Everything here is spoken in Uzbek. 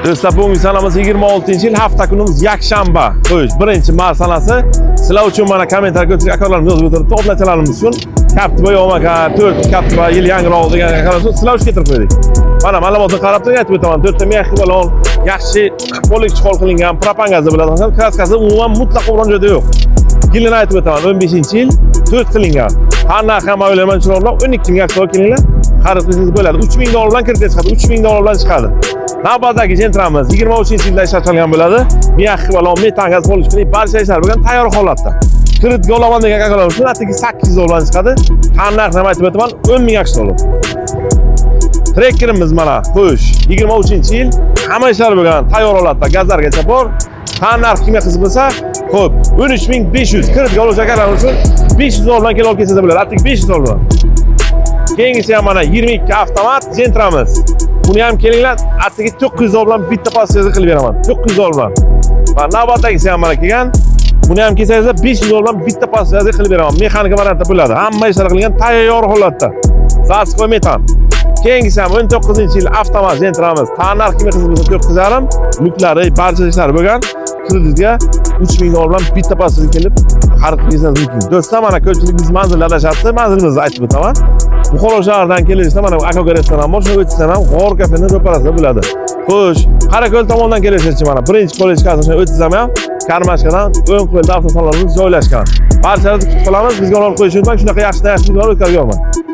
Do'stlar, bugungi sanamiz 26-yil, hafta kunimiz yakshanba. Xo'sh, birinchi mart sanasi. Sizlar uchun mana kommentar ko'chirib akalarimiz yozib o'tiribdi. Oblachalarimiz uchun Kaptiboy omaka 4 Kaptiboy yil yangiroq degan akalar uchun sizlar uchun keltirib qo'ydik. Mana ma'lumotni qarab turib aytib o'taman. 4 ta mexi balon, yaxshi qo'lik chiqol qilingan, propangazni biladigan, kraskasi umuman mutlaq o'rin joyda yo'q. Yilini aytib o'taman. 15-yil 4 qilingan. Qanday ham o'ylayman chiroqlar 12 ming aktor kelinglar. Xarid qilsangiz bo'ladi. 3000 dollar bilan kirib chiqadi. 3000 dollar bilan chiqadi. Navbatdagi Gentramiz 23-yilda ishlatilgan bo'ladi. Mexi balon, metan gaz qo'lish qiling, barcha ishlar bo'lgan tayyor holatda. Kreditga olaman degan akalar uchun atigi 800 dollar chiqadi. Qanday ham aytib o'taman 10 ming dollar. Trekkerimiz mana, xo'sh, 23-yil hamma ishlar bo'lgan tayyor holatda, gazlargacha bor. Qanday kimga qiziq bo'lsa, xo'p, 13500 kreditga oluvchi akalar uchun 500 dollar bilan kelib olib kelsa bo'ladi. Atigi 500 dollar. Keyingisi ham mana 22 avtomat Gentramiz. Buni ham kelinglar, atigi 900 dollar bilan bitta passiyaga qilib beraman. 900 dollar bilan. Va navbatdagisi ham mana kelgan. Buni ham kelsangizlar 500 dollar bilan bitta passiyaga qilib beraman. Mexanika variantda bo'ladi. Hamma ishlar qilingan tayyor holatda. Zaskoy metan. Keyingisi ham 19-yil avtomat Gentramiz. Tanlar kimga qiziq bo'lsa 4,5 luklari, barcha ishlari bo'lgan. Kreditga 3000 dollar bilan bitta passiyaga kelib xarid qilishingiz mumkin. Do'stlar, mana ko'pchilik biz manzilda adashyapti. Manzilimizni aytib o'taman. Buxoro shahridan kelishsa mana Akaga restoran bor, shuni o'tishsa ham G'or kafening ro'parasida bo'ladi. Xo'sh, Qarako'l tomondan kelishchi mana birinchi kollejgacha shuni o'tishsam ham Karmashkadan o'ng qo'lda avtosalonimiz joylashgan. Barchalaringizni kutib qolamiz. Bizga olib qo'yishni unutmang. Shunaqa yaxshi videolar o'tkazib yo'qman.